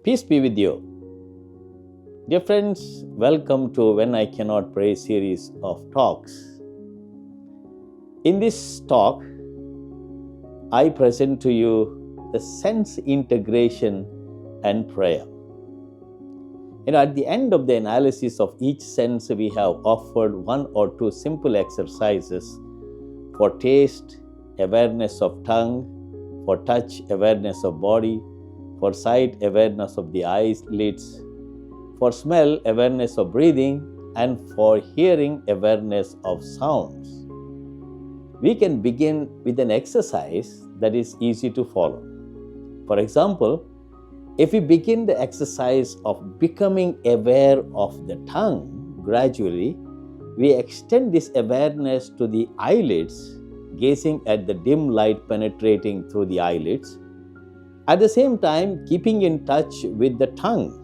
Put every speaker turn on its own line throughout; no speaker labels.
Peace be with you. Dear friends, welcome to When I Cannot Pray series of talks. In this talk, I present to you the sense integration and prayer. At the end of the analysis of each sense, we have offered one or two simple exercises for taste, awareness of tongue, for touch, awareness of body, for sight, awareness of the eyelids, for smell, awareness of breathing, and for hearing, awareness of sounds. We can begin with an exercise that is easy to follow. For example, if we begin the exercise of becoming aware of the tongue, gradually we extend this awareness to the eyelids, gazing at the dim light penetrating through the eyelids. At the same time, keeping in touch with the tongue.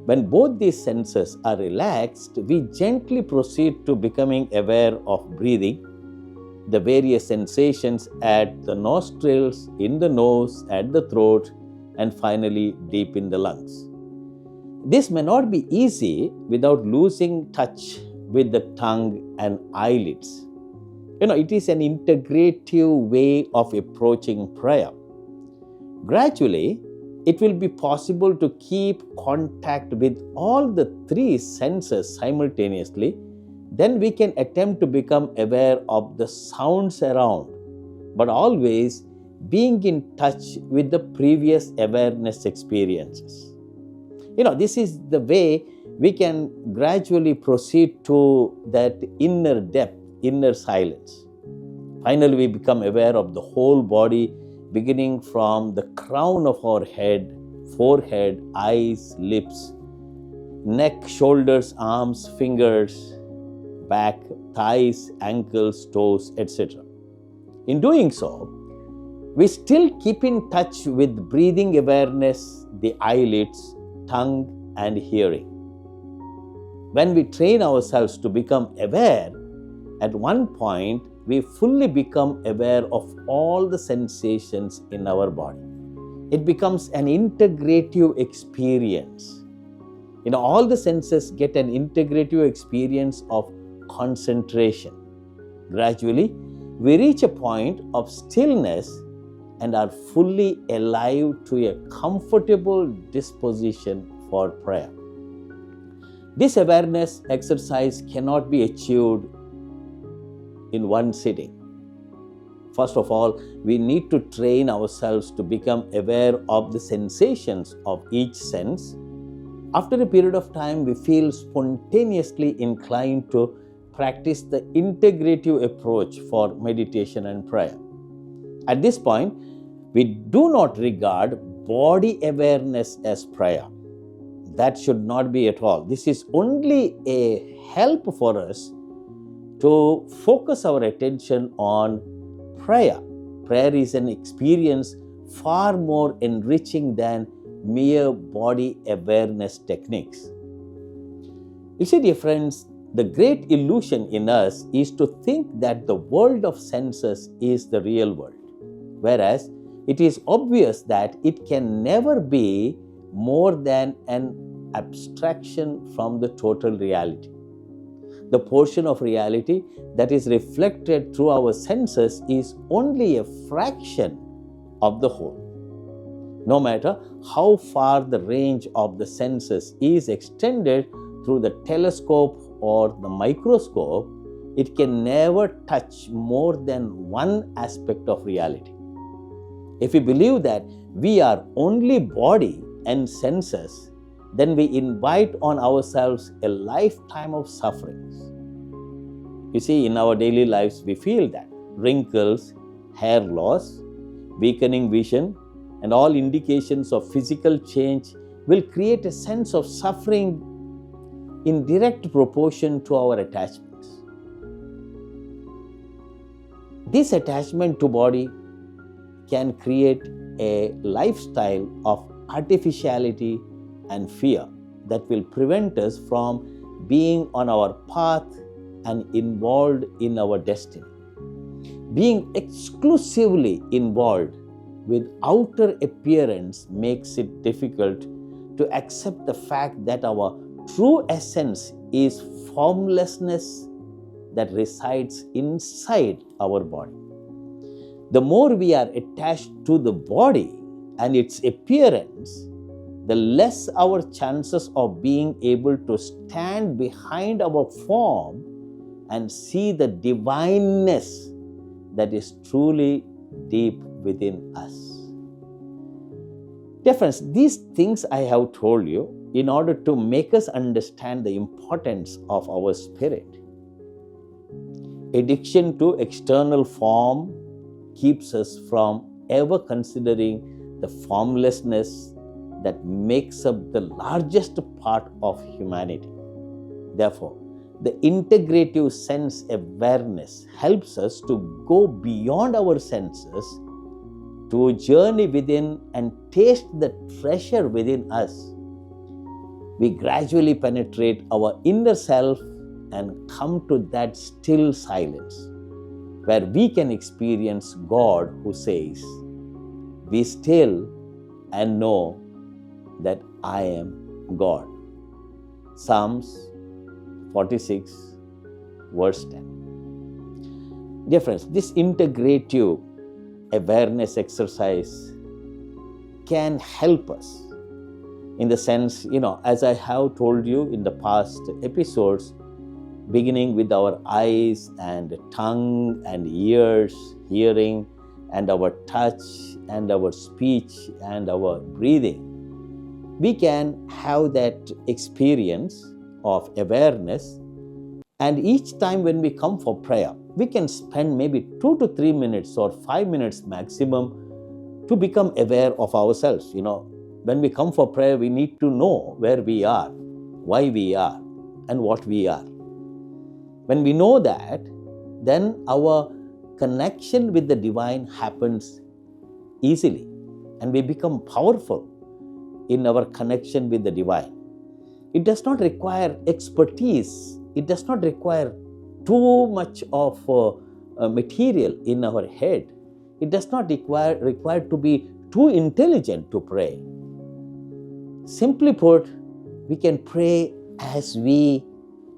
When both these senses are relaxed, we gently proceed to becoming aware of breathing, the various sensations at the nostrils, in the nose, at the throat, and finally deep in the lungs. This may not be easy without losing touch with the tongue and eyelids. It is an integrative way of approaching prayer. Gradually, it will be possible to keep contact with all the three senses simultaneously. Then we can attempt to become aware of the sounds around, but always being in touch with the previous awareness experiences. This is the way we can gradually proceed to that inner depth, inner silence. Finally, we become aware of the whole body, beginning from the crown of our head, forehead, eyes, lips, neck, shoulders, arms, fingers, back, thighs, ankles, toes, etc. In doing so, we still keep in touch with breathing awareness, the eyelids, tongue, and hearing. When we train ourselves to become aware, at one point, we fully become aware of all the sensations in our body. It becomes an integrative experience. All the senses get an integrative experience of concentration. Gradually, we reach a point of stillness and are fully alive to a comfortable disposition for prayer. This awareness exercise cannot be achieved in one sitting. First of all, we need to train ourselves to become aware of the sensations of each sense. After a period of time, we feel spontaneously inclined to practice the integrative approach for meditation and prayer. At this point, we do not regard body awareness as prayer. That should not be at all. This is only a help for us to focus our attention on prayer. Prayer is an experience far more enriching than mere body awareness techniques. You see, dear friends, the great illusion in us is to think that the world of senses is the real world, whereas it is obvious that it can never be more than an abstraction from the total reality. The portion of reality that is reflected through our senses is only a fraction of the whole. No matter how far the range of the senses is extended through the telescope or the microscope, it can never touch more than one aspect of reality. If we believe that we are only body and senses, then we invite on ourselves a lifetime of sufferings. You see, in our daily lives, we feel that wrinkles, hair loss, weakening vision, and all indications of physical change will create a sense of suffering in direct proportion to our attachments. This attachment to body can create a lifestyle of artificiality and fear that will prevent us from being on our path and involved in our destiny. Being exclusively involved with outer appearance makes it difficult to accept the fact that our true essence is formlessness that resides inside our body. The more we are attached to the body and its appearance, the less our chances of being able to stand behind our form and see the divineness that is truly deep within us. Dear friends, these things I have told you in order to make us understand the importance of our spirit. Addiction to external form keeps us from ever considering the formlessness that makes up the largest part of humanity. Therefore, the integrative sense awareness helps us to go beyond our senses, to journey within and taste the treasure within us. We gradually penetrate our inner self and come to that still silence where we can experience God who says, "Be still and know that I am God." Psalms 46 verse 10. Dear friends, this integrative awareness exercise can help us in the sense, as I have told you in the past episodes, beginning with our eyes and tongue and ears, hearing, and our touch and our speech and our breathing, we can have that experience of awareness. And each time when we come for prayer, we can spend maybe 2 to 3 minutes or 5 minutes maximum to become aware of ourselves. When we come for prayer, we need to know where we are, why we are, and what we are. When we know that, then our connection with the divine happens easily, and we become powerful in our connection with the divine. It does not require expertise. It does not require too much of material in our head. It does not require to be too intelligent to pray. Simply put, we can pray as we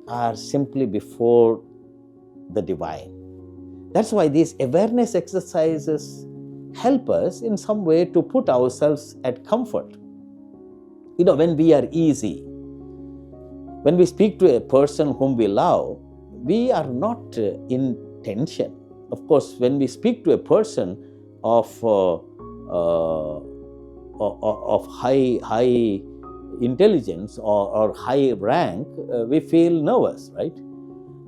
are simply before the divine. That's why these awareness exercises help us in some way to put ourselves at comfort. When we are easy, when we speak to a person whom we love, we are not in tension. Of course, when we speak to a person of high intelligence or high rank, we feel nervous, right?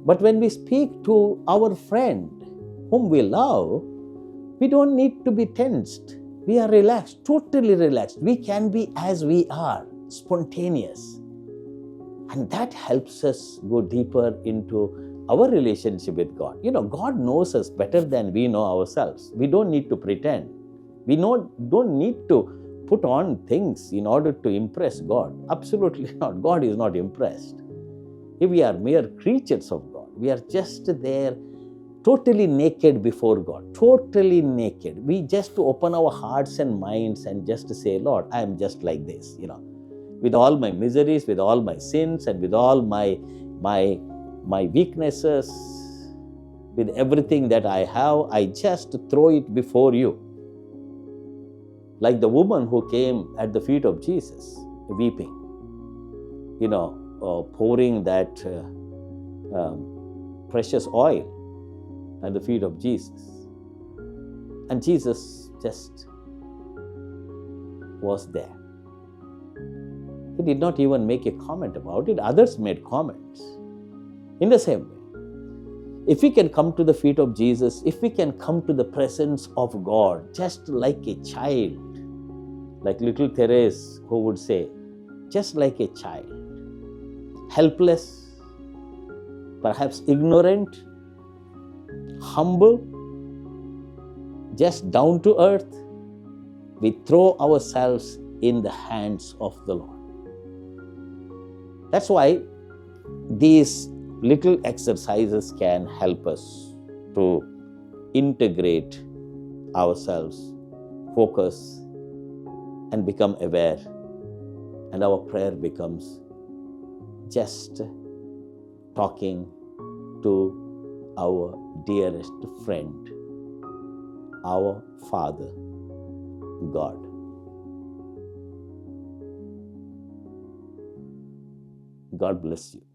But when we speak to our friend whom we love, we don't need to be tensed. We are relaxed, totally relaxed. We can be as we are, spontaneous. And that helps us go deeper into our relationship with God. God knows us better than we know ourselves. We don't need to pretend. We don't need to put on things in order to impress God. Absolutely not. God is not impressed. If we are mere creatures of God, we are just there totally naked before God, totally naked. We just open our hearts and minds and just say, "Lord, I am just like this, with all my miseries, with all my sins, and with all my weaknesses, with everything that I have, I just throw it before you." Like the woman who came at the feet of Jesus, weeping, pouring that precious oil at the feet of Jesus. And Jesus just was there. He did not even make a comment about it. Others made comments. In the same way, if we can come to the feet of Jesus, if we can come to the presence of God just like a child, like little Therese who would say, just like a child, helpless, perhaps ignorant, humble, just down to earth, we throw ourselves in the hands of the Lord. That's why these little exercises can help us to integrate ourselves, focus, and become aware And our prayer becomes just talking to our dearest friend, our Father, God. God bless you.